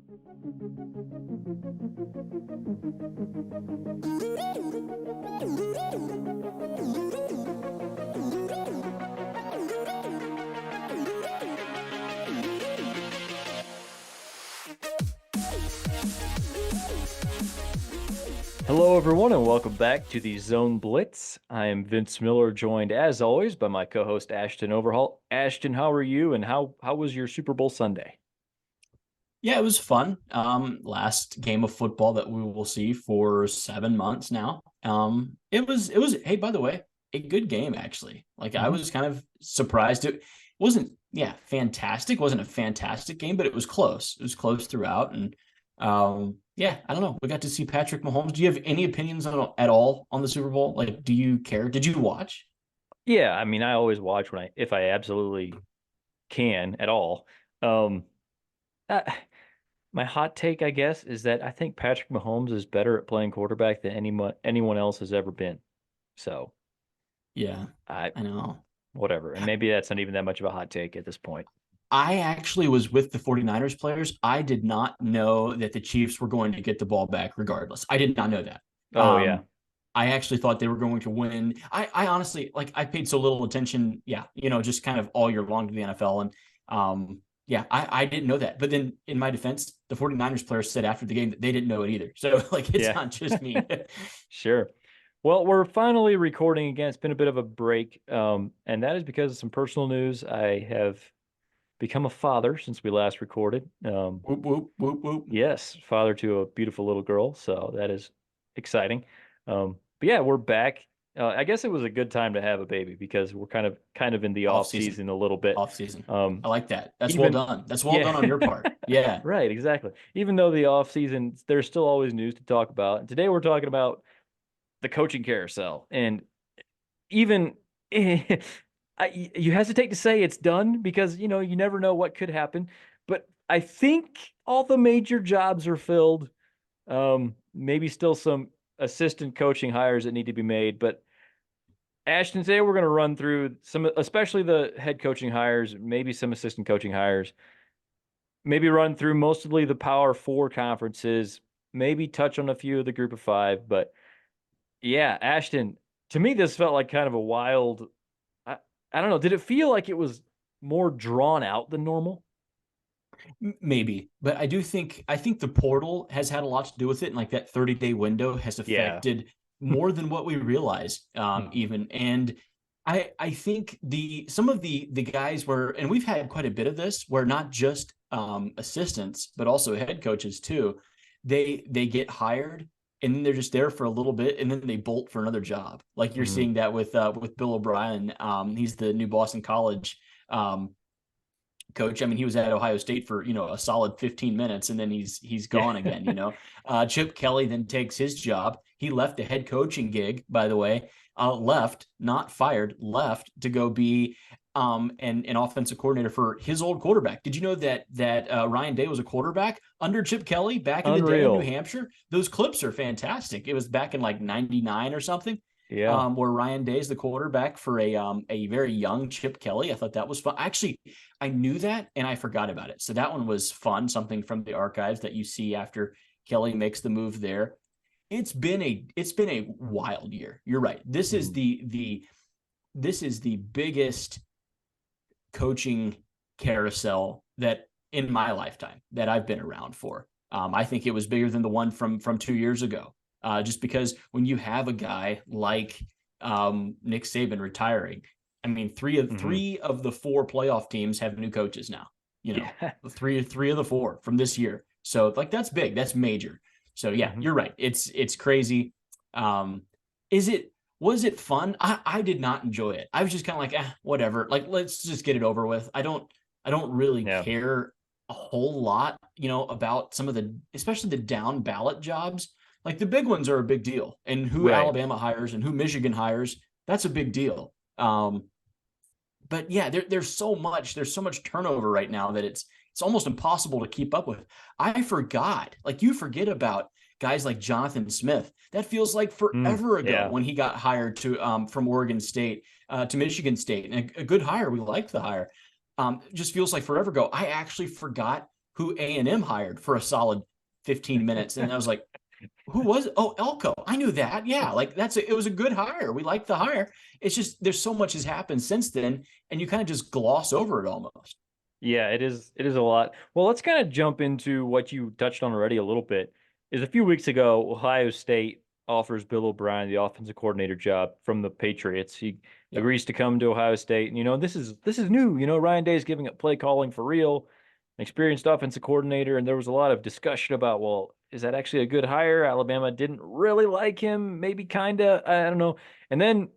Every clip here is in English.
Hello, everyone, and welcome back to the Zone Blitz. I am Vince Miller, joined as always by my co-host Ashton Overhaul. Ashton, how are you, and how was your Super Bowl Sunday? Yeah, it was fun. Last game of football that we will see for 7 months now. It was. Hey, by the way, a good game actually. Like I was kind of surprised. It wasn't, fantastic. Wasn't a fantastic game, but it was close. It was close throughout, and I don't know. We got to see Patrick Mahomes. Do you have any opinions at all on the Super Bowl? Like, do you care? Did you watch? Yeah, I mean, I always watch if I absolutely can at all. Um, uh, my hot take, I guess, is that I think Patrick Mahomes is better at playing quarterback than anyone else has ever been. So, Yeah, I I know. whatever, and maybe that's not even that much of a hot take at this point. I actually was with the 49ers players. I did not know that the Chiefs were going to get the ball back regardless. I did not know that. Oh yeah, I actually thought they were going to win. I honestly, like, I paid so little attention, just kind of all year long to the NFL. And I didn't know that. But then in my defense, the 49ers players said after the game that they didn't know it either. So, like, it's not just me. Sure. Well, we're finally recording again. It's been a bit of a break, and that is because of some personal news. I have become a father since we last recorded. Whoop, whoop, whoop, whoop. Yes, father to a beautiful little girl, so that is exciting. But yeah, we're back. I guess it was a good time to have a baby because we're kind of in the off season a little bit. Off season. I like that. That's even, well done. That's well done on your part. Yeah. Right, exactly. Even though the off season, there's still always news to talk about. And today we're talking about the coaching carousel, and even you hesitate to say it's done because you never know what could happen. But I think all the major jobs are filled. Maybe still some assistant coaching hires that need to be made. But Ashton, today we're going to run through some, especially the head coaching hires, maybe some assistant coaching hires. Maybe run through mostly the Power Four conferences. Maybe touch on a few of the Group of Five, but. Yeah, Ashton, to me, this felt like kind of a wild. I, I don't know. Did it feel like it was more drawn out than normal? Maybe, but I think the portal has had a lot to do with it, and like that 30-day window has affected more than what we realize, even. And I think some of the guys were, and we've had quite a bit of this, where not just assistants but also head coaches too. They get hired and then they're just there for a little bit and then they bolt for another job. Like you're seeing that with Bill O'Brien. He's the new Boston College coach. I mean, he was at Ohio State for, a solid 15 minutes and then he's gone again, Chip Kelly then takes his job. He left the head coaching gig, by the way, left, not fired, left to go be an offensive coordinator for his old quarterback. Did you know that Ryan Day was a quarterback under Chip Kelly back in the day in New Hampshire? Those clips are fantastic. It was back in like 99 or something. Yeah. Where Ryan Day is the quarterback for a very young Chip Kelly. I thought that was fun. Actually, I knew that and I forgot about it. So that one was fun, something from the archives that you see after Kelly makes the move there. It's been a wild year. You're right. This is the biggest coaching carousel that in my lifetime that I've been around for. I think it was bigger than the one from 2 years ago. Just because when you have a guy like Nick Saban retiring, I mean, three of the four playoff teams have new coaches now. Three of the four from this year. So like that's big, that's major. So yeah, you're right. It's crazy. Was it fun? I did not enjoy it. I was just kind of like, whatever. Like, let's just get it over with. I don't really care a whole lot, about some of especially the down ballot jobs. Like the big ones are a big deal, and who Alabama hires and who Michigan hires, that's a big deal. But yeah, there's so much turnover right now that it's almost impossible to keep up with. I forgot, like you forget about guys like Jonathan Smith. That feels like forever ago when he got hired from Oregon State to Michigan State, and a good hire. We liked the hire. Just feels like forever ago. I actually forgot who A&M hired for a solid 15 minutes. And I was like, who was it? Oh, Elko. I knew that. Yeah, like it was a good hire. We liked the hire. It's just there's so much has happened since then, and you kind of just gloss over it almost. Yeah, it is. It is a lot. Well, let's kind of jump into what you touched on already a little bit. Is a few weeks ago, Ohio State offers Bill O'Brien the offensive coordinator job from the Patriots. He Yep. agrees to come to Ohio State, and this is new. Ryan Day is giving up play calling for real, an experienced offensive coordinator, and there was a lot of discussion about, well, is that actually a good hire? Alabama didn't really like him, maybe kinda. I don't know. And then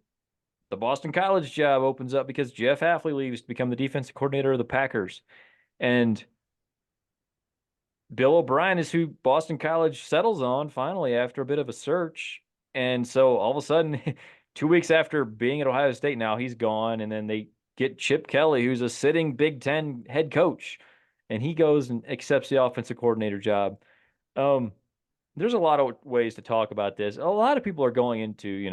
the Boston College job opens up because Jeff Hafley leaves to become the defensive coordinator of the Packers. And Bill O'Brien is who Boston College settles on finally after a bit of a search. And so all of a sudden, 2 weeks after being at Ohio State, now he's gone. And then they get Chip Kelly, who's a sitting Big Ten head coach, and he goes and accepts the offensive coordinator job. Um, there's a lot of ways to talk about this. A lot of people are going into,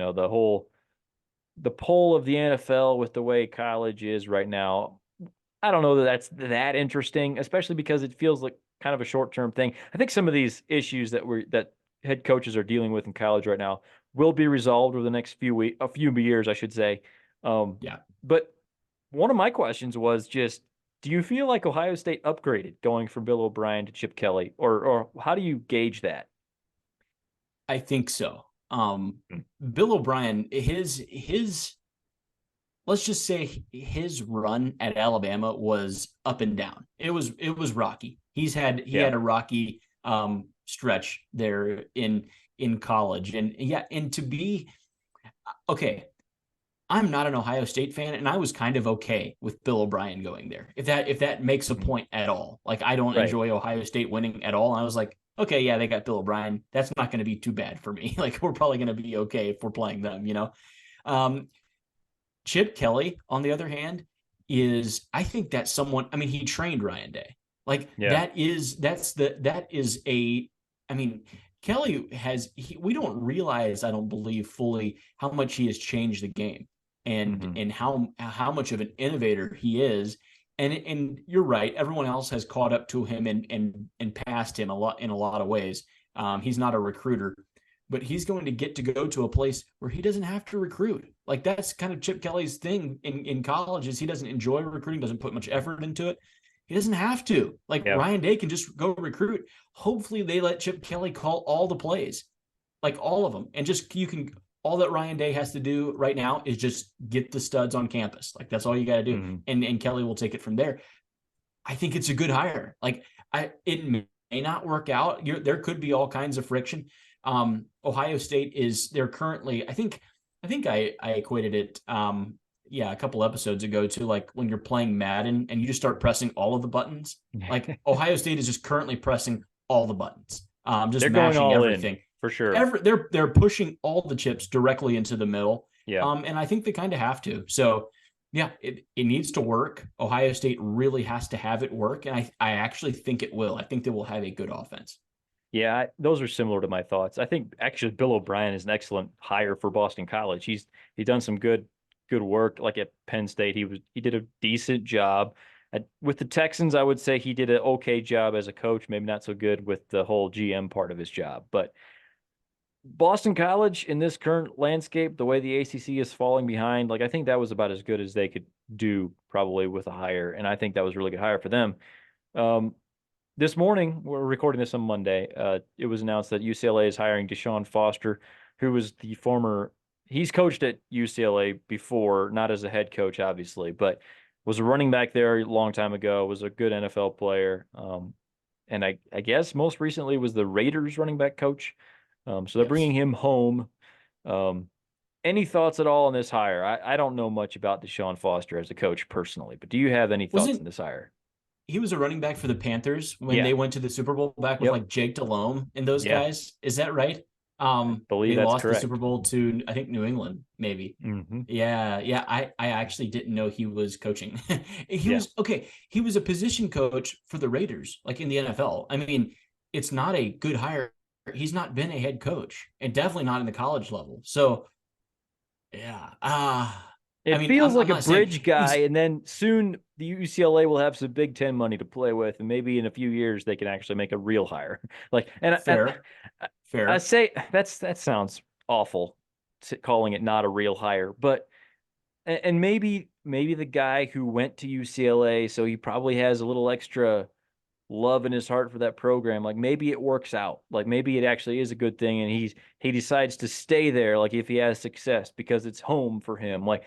the pull of the NFL with the way college is right now. I don't know that that's that interesting, especially because it feels like kind of a short-term thing. I think some of these issues that head coaches are dealing with in college right now will be resolved over the next a few years, I should say. Yeah. But one of my questions was just, do you feel like Ohio State upgraded going from Bill O'Brien to Chip Kelly, or how do you gauge that? I think so. Hmm. Bill O'Brien, his let's just say his run at Alabama was up and down. It was rocky. He Yeah. had a rocky stretch there in college. And yeah, and to be okay, I'm not an Ohio State fan, and I was kind of okay with Bill O'Brien going there. If that makes a Mhm. point at all. Like I don't Right. enjoy Ohio State winning at all. And I was like, okay, yeah, they got Bill O'Brien. That's not going to be too bad for me. Like we're probably going to be okay if we're playing them. Um, Chip Kelly, on the other hand, I think that's someone. I mean, he trained Ryan Day. Like Yeah. that is a. I mean, Kelly we don't realize, I don't believe fully how much he has changed the game, and Hmm. and how much of an innovator he is. And you're right. Everyone else has caught up to him and passed him a lot in a lot of ways. He's not a recruiter, but he's going to get to go to a place where he doesn't have to recruit. Like that's kind of Chip Kelly's thing in college is he doesn't enjoy recruiting, doesn't put much effort into it. He doesn't have to. Like Yeah. Ryan Day can just go recruit. Hopefully they let Chip Kelly call all the plays, like all of them. And just you can all that Ryan Day has to do right now is just get the studs on campus. Like that's all you got to do. Hmm. And Kelly will take it from there. I think it's a good hire. Like it may not work out. There could be all kinds of friction. Ohio State they're currently, I equated it, yeah, a couple episodes ago to like when you're playing Madden and you just start pressing all of the buttons. Like Ohio State is just currently pressing all the buttons, just They're going mashing all in everything. for sure. They're pushing all the chips directly into the middle. Yeah. And I think they kind of have to. So yeah, it needs to work. Ohio State really has to have it work. And I actually think it will. I think they will have a good offense. Yeah, those are similar to my thoughts. I think actually Bill O'Brien is an excellent hire for Boston College. He's done some good work. Like at Penn State, he did a decent job. With the Texans, I would say he did an okay job as a coach, maybe not so good with the whole GM part of his job. But Boston College in this current landscape, the way the ACC is falling behind, like I think that was about as good as they could do probably with a hire, and I think that was a really good hire for them. Um, this morning, we're recording this on Monday. It was announced that UCLA is hiring Deshaun Foster, who was he's coached at UCLA before, not as a head coach, obviously, but was a running back there a long time ago, was a good NFL player. And I guess most recently was the Raiders running back coach. So they're bringing Yes. him home. Um, any thoughts at all on this hire? I don't know much about Deshaun Foster as a coach personally, but do you have any thoughts on Wasn't this hire? he was a running back for the Panthers when Yeah. they went to the Super Bowl back with Yep. like Jake Delhomme and those Yeah. guys? Is that right? I believe They that's lost the Super correct. Bowl to I think New England, maybe. Hmm. Yeah, yeah. I actually didn't know he was coaching. He Yeah. was okay. He was a position coach for the Raiders, like in the NFL. I mean, it's not a good hire. He's not been a head coach, and definitely not in the college level. So yeah. It mean, feels like I'm a not saying bridge guy, he's and then soon the UCLA will have some Big Ten money to play with, and maybe in a few years they can actually make a real hire. Like, and fair, I fair. say that sounds awful, calling it not a real hire, but and maybe the guy who went to UCLA, so he probably has a little extra love in his heart for that program. Like maybe it works out. Like maybe it actually is a good thing, and he decides to stay there. Like if he has success because it's home for him. Like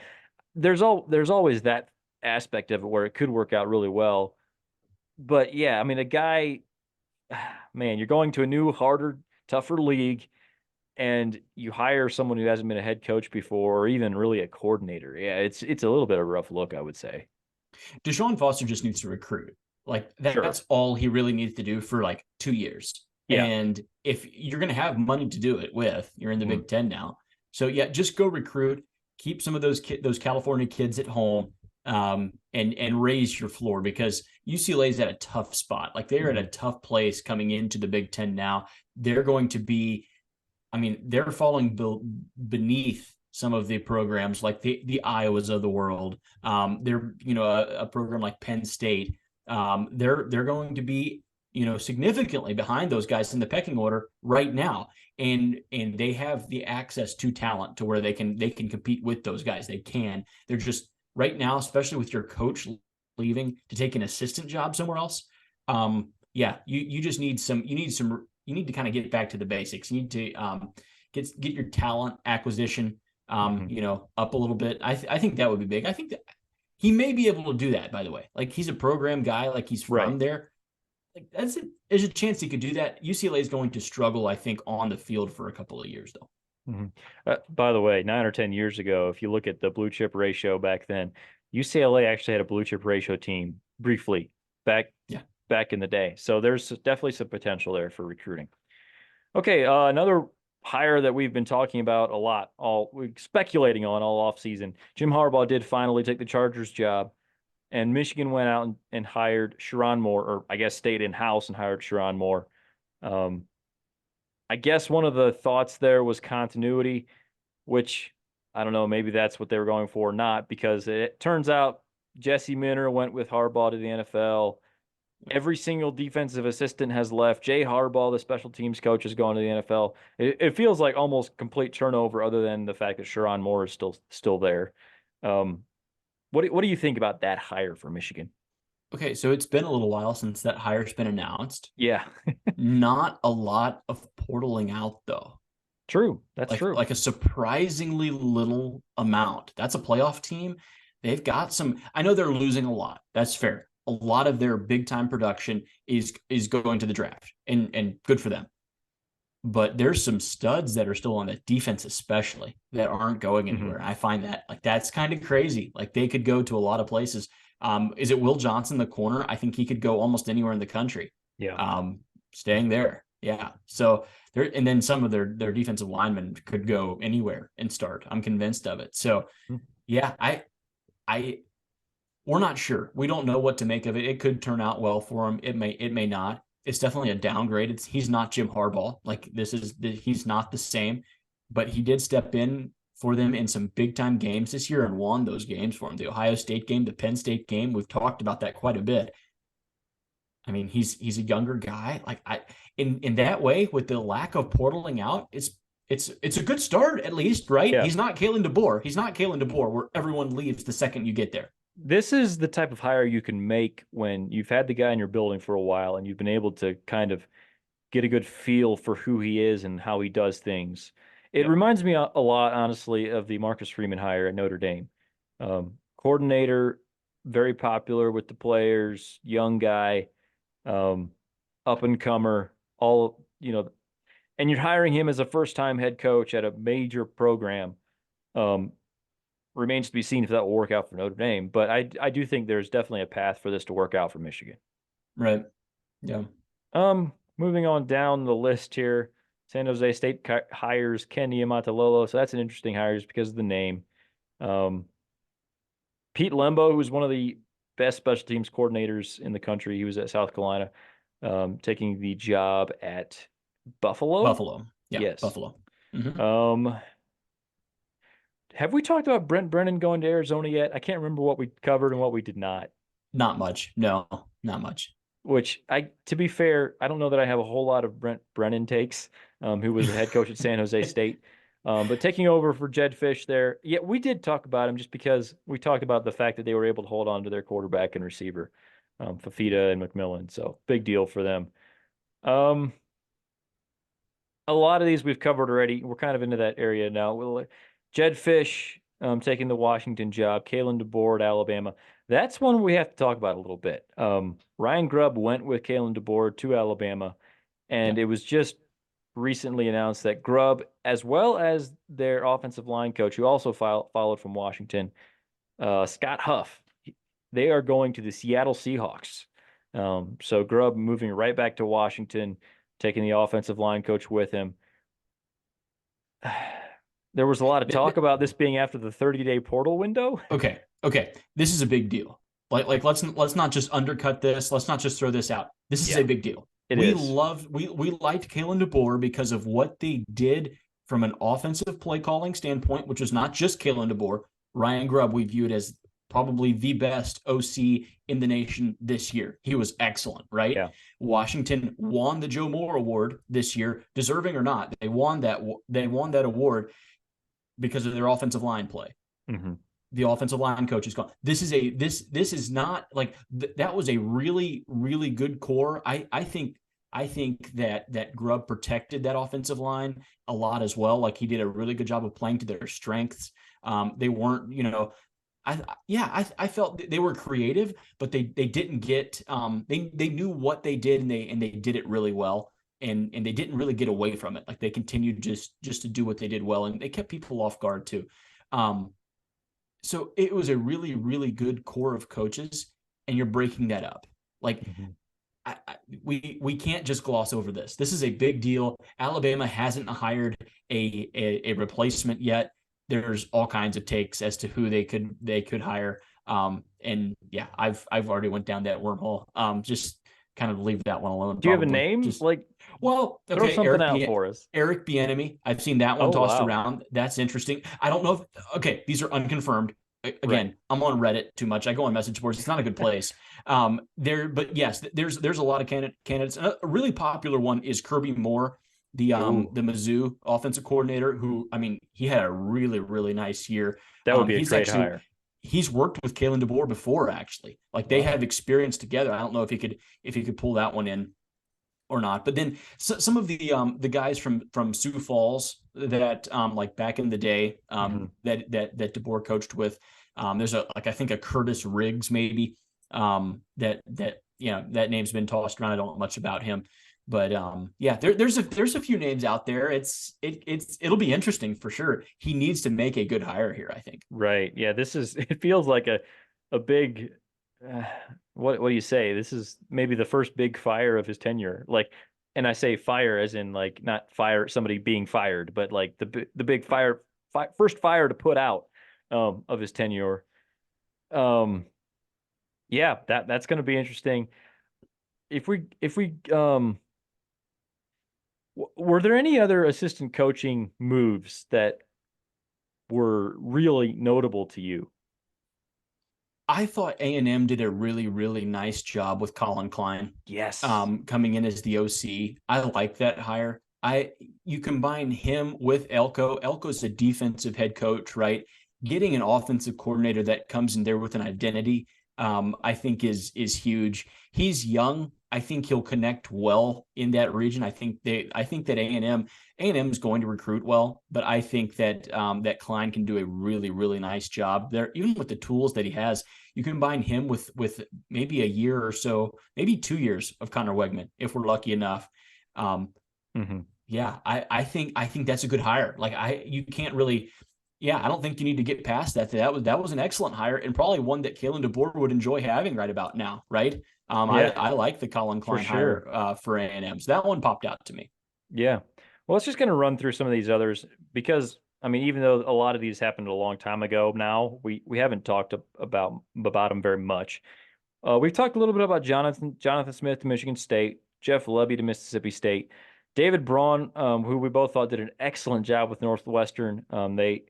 there's always that aspect of it where it could work out really well. But yeah, I mean, a guy, man, you're going to a new, harder, tougher league, and you hire someone who hasn't been a head coach before, or even really a coordinator. Yeah, it's a little bit of a rough look, I would say. Deshaun Foster just needs to recruit. Like Sure. that's all he really needs to do for like 2 years. Yeah. And if you're going to have money to do it with, you're in the Mhm. Big Ten now. So yeah, just go recruit. Keep some of those California kids at home, and raise your floor because UCLA's at a tough spot. Like they're at a Mhm. tough place coming into the Big Ten now. They're going to be, I mean, they're falling beneath some of the programs like the Iowas of the world. They're a program like Penn State. They're going to be significantly behind those guys in the pecking order right now, and they have the access to talent to where they can compete with those guys. They can. They're just right now, especially with your coach leaving to take an assistant job somewhere else. Yeah, you just need some. You need to kind of get back to the basics. You need to get your talent acquisition, Mhm. up a little bit. I think that would be big. I think that he may be able to do that. By the way, like he's a program guy, like he's Right. from there. Like that's it. There's a chance he could do that. UCLA is going to struggle, I think, on the field for a couple of years, though. Mhm. By the way, 9 or 10 years ago, if you look at the blue chip ratio back then, UCLA actually had a blue chip ratio team briefly back Yeah. back in the day. So there's definitely some potential there for recruiting. Okay, another hire that we've been talking about a lot, all we're speculating on all off season. Jim Harbaugh did finally take the Chargers job, and Michigan went out and hired Sharon Moore, or I guess stayed in house and hired Sharon Moore. Um, I guess one of the thoughts there was continuity, which I don't know, maybe that's what they were going for, not because it turns out Jesse Minter went with Harbaugh to the NFL. Every single defensive assistant has left. Jay Harbaugh, the special teams coach, has gone to the NFL. It feels like almost complete turnover, other than the fact that Sharon Moore is still there. Um, what do you think about that hire for Michigan? Okay, so it's been a little while since that hire's been announced. Yeah, Not a lot of portaling out though. true. That's like true. like a surprisingly little amount. That's a playoff team. They've got some. I know they're losing a lot. That's fair. A lot of their big time production is going to the draft, and good for them. But there's some studs that are still on the defense, especially that aren't going Hmm. anywhere. I find that like that's kind of crazy. Like they could go to a lot of places. Is it Will Johnson, the corner? I think he could go almost anywhere in the country. Yeah. Um, Staying there. Yeah. So there, and then some of their defensive linemen could go anywhere and start. I'm convinced of it. So yeah, I we're not sure. We don't know what to make of it. It could turn out well for him. It may not. It's definitely a downgrade. He's not Jim Harbaugh. Like he's not the same, but he did step in for them in some big time games this year and won those games for him. The Ohio State game, the Penn State game. We've talked about that quite a bit. I mean, he's a younger guy. Like in that way, with the lack of portaling out, it's a good start at least, right? Yeah. He's not Kalen DeBoer. He's not Kalen DeBoer, where everyone leaves the second you get there. This is the type of hire you can make when you've had the guy in your building for a while and you've been able to kind of get a good feel for who he is and how he does things. It Yep. reminds me a lot, honestly, of the Marcus Freeman hire at Notre Dame. Coordinator, very popular with the players, young guy, um, up and comer, all, and you're hiring him as a first time head coach at a major program. Um, Remains to be seen if that will work out for Notre Dame, but I do think there's definitely a path for this to work out for Michigan. Right. Yeah. Moving on down the list here, San Jose State hires Ken Niumatalolo, so that's an interesting hire just because of the name. Um, Pete Lembo, who's one of the best special teams coordinators in the country, he was at South Carolina, taking the job at Buffalo. Buffalo. Yeah. Yes. Buffalo. Mm-hmm. Um, Have we talked about Brent Brennan going to Arizona yet? I can't remember what we covered and what we did not. Not much. No, not much. Which to be fair, I don't know that I have a whole lot of Brent Brennan takes, who was the head coach at San Jose State. But taking over for Jed Fish there, yeah, we did talk about him just because we talked about the fact that they were able to hold on to their quarterback and receiver, Fafita and McMillan. So big deal for them. Um, a lot of these we've covered already. We're kind of into that area now. Jed Fish taking the Washington job, Kalen DeBoer at Alabama. That's one we have to talk about a little bit. Ryan Grubb went with Kalen DeBoer to Alabama, and Yeah. it was just recently announced that Grubb, as well as their offensive line coach, who also followed from Washington, Scott Huff, they are going to the Seattle Seahawks. So Grubb moving right back to Washington, taking the offensive line coach with him. There was a lot of talk about this being after the 30-day portal window. Okay. Okay. This is a big deal. Like let's not just undercut this. Let's not just throw this out. This is Yeah, a big deal. it We is. loved we liked Kalen DeBoer because of what they did from an offensive play calling standpoint, which was not just Kalen DeBoer. Ryan Grubb we viewed as probably the best OC in the nation this year. He was excellent, right? Yeah. Washington won the Joe Moore Award this year, deserving or not. They won that award because of their offensive line play. Mm-hmm. The offensive line coach is gone. This is not like that was a really really good core. I think that Grubb protected that offensive line a lot as well. Like he did a really good job of playing to their strengths. They weren't, I felt they were creative, but they didn't get they knew what they did and they did it really well. And they didn't really get away from it. Like they continued just to do what they did well, and they kept people off guard too. So it was a really, really good core of coaches, and you're breaking that up. Like Mm-hmm. we can't just gloss over this. This is a big deal. Alabama hasn't hired a replacement yet. There's all kinds of takes as to who they could hire. And yeah, I've already went down that wormhole. Just kind of leave that one alone. Do you have a Probably name? just Like, well, throw okay, something out for us. Eric Bieniemy. I've seen that one Oh, tossed wow. around. That's interesting. I don't know if okay, these are unconfirmed. Right. Again, I'm on Reddit too much. I go on message boards. It's not a good place. But yes, there's a lot of candidates. A really popular one is Kirby Moore, Ooh, the Mizzou offensive coordinator, who I mean, he had a really really nice year. that would be a He's great actually hire. he's worked with Kalen DeBoer before, actually. Like they Wow. have experience together. I don't know if he could pull that one in or not. But then some of the guys from Sioux Falls that like back in the day Mm-hmm. that DeBoer coached with, there's I think a Curtis Riggs maybe that that name's been tossed around. I don't know much about him. But yeah, there's a few names out there. It'll be interesting for sure. He needs to make a good hire here, I think. Right. Yeah, it feels like a big uh, what do you say? This is maybe the first big fire of his tenure. Like, and I say fire as in like not fire somebody being fired, but like the big first fire to put out of his tenure. Um yeah, that's going to be interesting. If we were there any other assistant coaching moves that were really notable to you? I thought A&M did a really, really nice job with Colin Klein, Yes. coming in as the OC. I like that hire. You combine him with Elko. Elko's a defensive head coach, right? Getting an offensive coordinator that comes in there with an identity, I think is huge. He's young. I think he'll connect well in that region. I think that A&M is going to recruit well, but I think that that Klein can do a really, really nice job there, even with the tools that he has. You combine him with maybe a year or so, maybe 2 years of Connor Wegman, if we're lucky enough. Um, Hmm. yeah, I think that's a good hire. Like you can't really, yeah, I don't think you need to get past that. That was an excellent hire and probably one that Kalen DeBoer would enjoy having right about now, right? Yeah, I like the Colin for Klein sure. hire for A&M. So that one popped out to me. Yeah. Well, let's just going to run through some of these others because I mean, even though a lot of these happened a long time ago now, we haven't talked about them very much. We've talked a little bit about Jonathan Smith to Michigan State, Jeff Lebby to Mississippi State, David Braun, who we both thought did an excellent job with Northwestern. They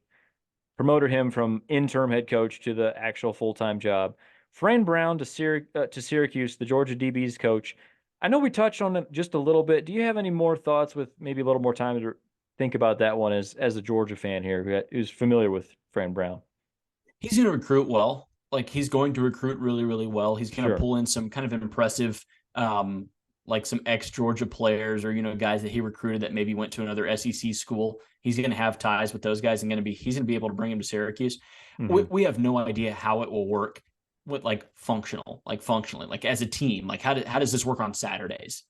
promoted him from interim head coach to the actual full-time job. Fran Brown to Syracuse, the Georgia DB's coach. I know we touched on it just a little bit. Do you have any more thoughts with maybe a little more time to think about that one as a Georgia fan here who's familiar with Fran Brown? He's going to recruit well. Like he's going to recruit really, really well. He's going to Sure. pull in some kind of impressive, like some ex-Georgia players or, guys that he recruited that maybe went to another SEC school. He's going to have ties with those guys and he's going to be able to bring him to Syracuse. We have no idea how it will work with functionally, like as a team. Like how does this work on Saturdays,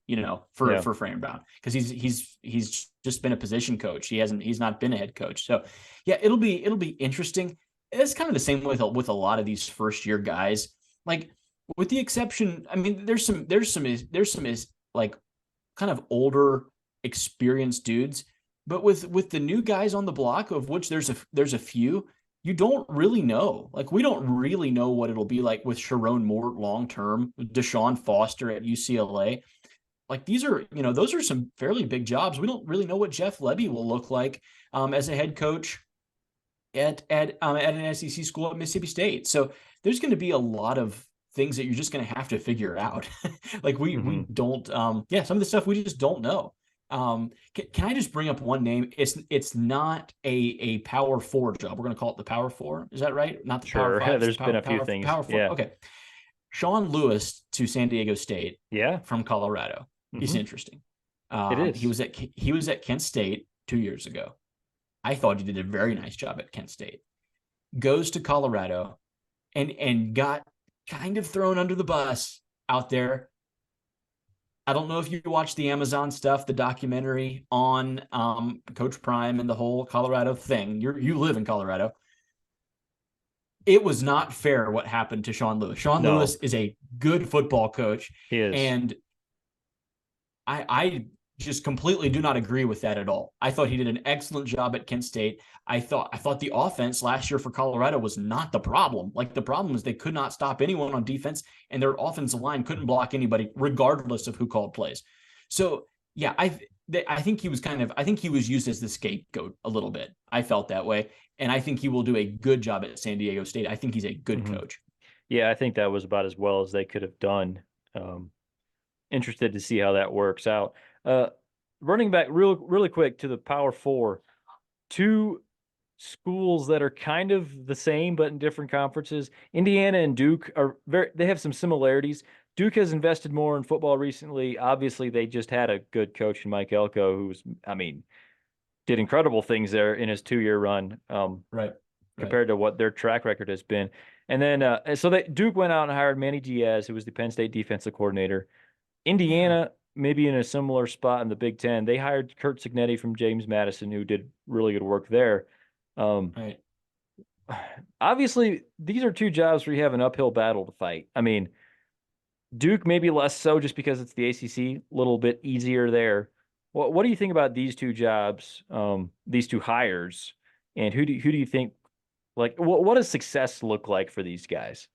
for Fran Brown? Because he's just been a position coach. He's not been a head coach. So yeah, it'll be interesting. It's kind of the same with a lot of these first year guys. Like with the exception, I mean, there's some like kind of older, experienced dudes, but with the new guys on the block, of which there's a few, you don't really know. Like we don't really know what it'll be like with Sharon Moore long term, Deshaun Foster at UCLA. Like these are, those are some fairly big jobs. We don't really know what Jeff Lebby will look like as a head coach at an SEC school at Mississippi State. So there's going to be a lot of things that you're just going to have to figure out. Like we don't, some of the stuff we just don't know. Can I just bring up one name? It's not a Power 4 job. We're going to call it the Power 4. Is that right? Not the Power 5. There's been a few things. Power 4. Yeah. Okay. Sean Lewis to San Diego State. Yeah. From Colorado. Is interesting. It is. He was at Kent State 2 years ago. I thought he did a very nice job at Kent State. Goes to Colorado and got kind of thrown under the bus out there. I don't know if you watched the Amazon stuff, the documentary on Coach Prime and the whole Colorado thing. You live in Colorado. It was not fair what happened to Sean Lewis. Sean Lewis is a good football coach. He is. And I just completely do not agree with that at all. I thought he did an excellent job at Kent State. I thought the offense last year for Colorado was not the problem. Like the problem was they could not stop anyone on defense, and their offensive line couldn't block anybody, regardless of who called plays. So yeah, I think he was used as the scapegoat a little bit. I felt that way, and I think he will do a good job at San Diego State. I think he's a good coach. Yeah, I think that was about as well as they could have done. Interested to see how that works out. Running back really quick to the Power 4, two schools that are kind of the same but in different conferences. Indiana and Duke they have some similarities. Duke has invested more in football recently. Obviously, they just had a good coach in Mike Elko, did incredible things there in his 2-year run. Right. Compared to what their track record has been. And then Duke went out and hired Manny Diaz, who was the Penn State defensive coordinator. Indiana, maybe in a similar spot in the Big Ten. They hired Curt Cignetti from James Madison, who did really good work there. Right. Obviously, these are two jobs where you have an uphill battle to fight. I mean, Duke maybe less so just because it's the ACC, a little bit easier there. What do you think about these two jobs, these two hires, and who do you think, like, what does success look like for these guys?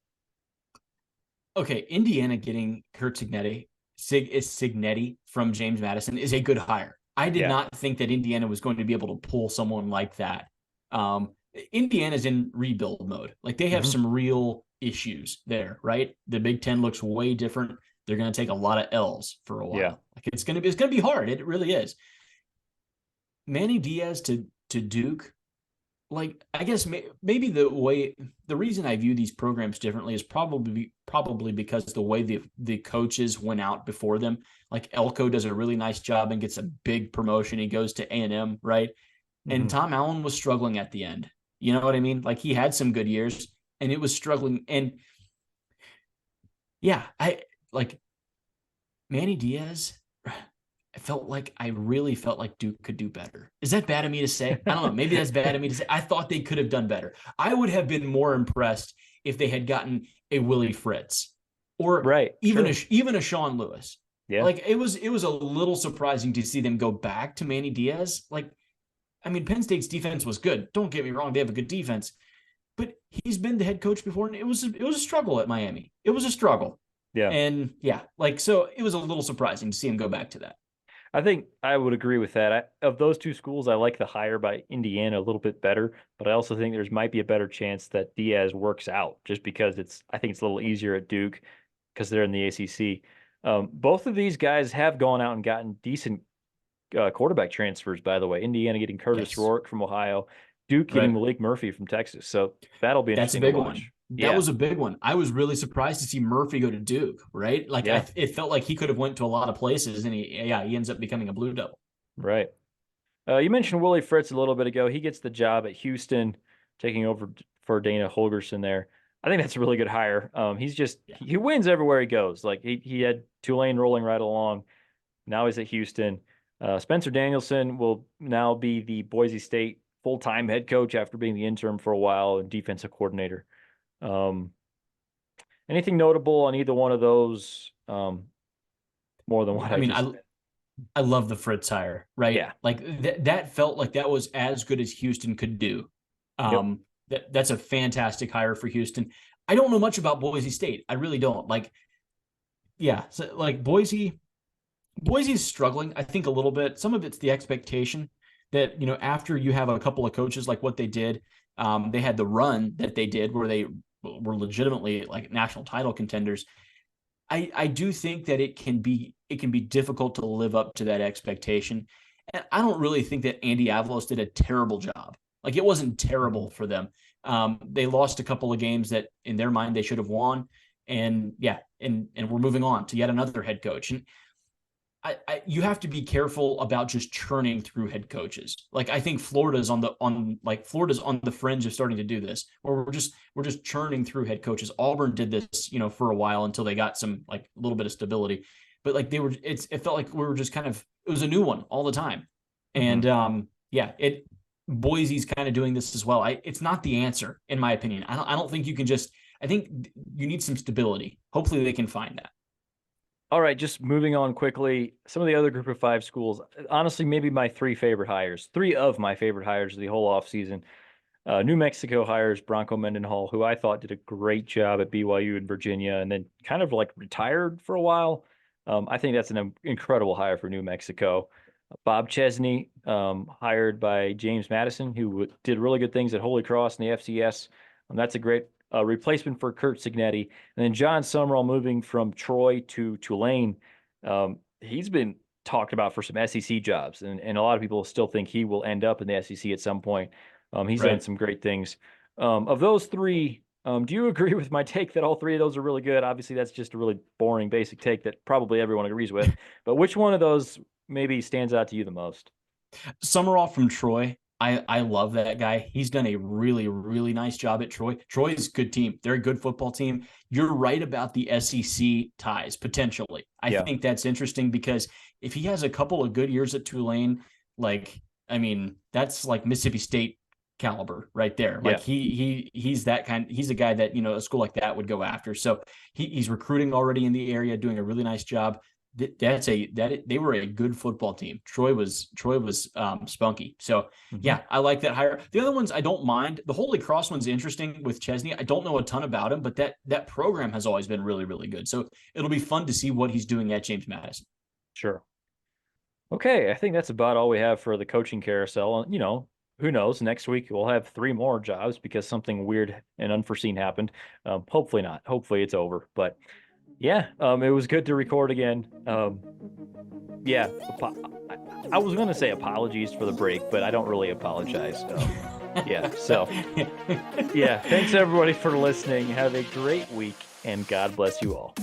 Okay, Indiana getting Curt Cignetti from James Madison is a good hire. I did not think that Indiana was going to be able to pull someone like that. Indiana's in rebuild mode. Like they have some real issues there, right? The Big Ten looks way different. They're going to take a lot of L's for a while. Yeah. Like it's going to be hard. It really is. Manny Diaz to Duke. Like, I guess maybe the reason I view these programs differently is probably because the way the coaches went out before them. Like Elko does a really nice job and gets a big promotion. He goes to A&M, right? And Tom Allen was struggling at the end. You know what I mean? Like he had some good years and it was struggling. And yeah, I like Manny Diaz. I really felt like Duke could do better. Is that bad of me to say? I don't know. Maybe that's bad of me to say. I thought they could have done better. I would have been more impressed if they had gotten a Willie Fritz or even a Sean Lewis. Yeah. Like it was a little surprising to see them go back to Manny Diaz. Like, I mean, Penn State's defense was good. Don't get me wrong. They have a good defense, but he's been the head coach before. And it was a struggle at Miami. It was a struggle. Yeah. And yeah, so it was a little surprising to see him go back to that. I think I would agree with that. Of those two schools, I like the hire by Indiana a little bit better, but I also think there's might be a better chance that Diaz works out just because I think it's a little easier at Duke because they're in the ACC. Both of these guys have gone out and gotten decent quarterback transfers, by the way. Indiana getting Curtis Yes. Rourke from Ohio, Duke getting Right. Malik Murphy from Texas. So that'll be That's a interesting to big one. watch. That Yeah, was a big one. I was really surprised to see Murphy go to Duke, right? Like yeah, it felt like he could have went to a lot of places, and he ends up becoming a Blue Devil. right. You mentioned Willie Fritz a little bit ago. He gets the job at Houston, taking over for Dana Holgerson there. I think that's a really good hire. He's just Yeah. he wins everywhere he goes. Like he had Tulane rolling right along. Now he's at Houston. Spencer Danielson will now be the Boise State full-time head coach after being the interim for a while and defensive coordinator. Um, anything notable on either one of those? More than what I I mean, just I love the Fritz hire, right? yeah. Like that felt like that was as good as Houston could do. Yep. That's a fantastic hire for Houston. I don't know much about Boise State. I really don't. Like, yeah, so like Boise's struggling, I think, a little bit. Some of it's the expectation that, after you have a couple of coaches like what they did, they had the run that they did where they were legitimately like national title contenders. I do think that it can be difficult to live up to that expectation. And I don't really think that Andy Avalos did a terrible job. Like it wasn't terrible for them. They lost a couple of games that in their mind they should have won. And yeah, and we're moving on to yet another head coach. And you have to be careful about just churning through head coaches. Like I think Florida's on the fringe of starting to do this, where we're just churning through head coaches. Auburn did this, for a while until they got some like a little bit of stability, but like it felt like we were just it was a new one all the time, Mm-hmm. and Boise's kind of doing this as well. It's not the answer in my opinion. I don't think you can just. I think you need some stability. Hopefully they can find that. All right, just moving on quickly. Some of the other group of five schools, honestly, maybe my three of my favorite hires of the whole offseason. New Mexico hires Bronco Mendenhall, who I thought did a great job at BYU in Virginia and then kind of like retired for a while. I think that's an incredible hire for New Mexico. Bob Chesney, hired by James Madison, who did really good things at Holy Cross in the FCS. That's a great replacement for Kurt Signetti. And then John Summerall moving from Troy to Tulane. He's been talked about for some SEC jobs, and a lot of people still think he will end up in the SEC at some point. He's done Right. some great things. Of those three, do you agree with my take that all three of those are really good? Obviously, that's just a really boring, basic take that probably everyone agrees with. But which one of those maybe stands out to you the most? Summerall from Troy. I love that guy. He's done a really, really nice job at Troy. Troy's a good team. They're a good football team. You're right about the SEC ties, potentially. I Yeah, think that's interesting because if he has a couple of good years at Tulane, that's like Mississippi State caliber right there. Like yeah. he's that kind. He's a guy that a school like that would go after. So he's recruiting already in the area, doing a really nice job. They were a good football team. Troy was spunky. So Hmm. yeah, I like that hire. The other ones I don't mind. The Holy Cross one's interesting with Chesney. I don't know a ton about him, but that program has always been really, really good. So it'll be fun to see what he's doing at James Madison. Sure. Okay, I think that's about all we have for the coaching carousel. Who knows? Next week we'll have three more jobs because something weird and unforeseen happened. Hopefully not. Hopefully it's over. But yeah, it was good to record again. Yeah, I was going to say apologies for the break, but I don't really apologize. Yeah, so yeah, thanks everybody for listening. Have a great week, and God bless you all.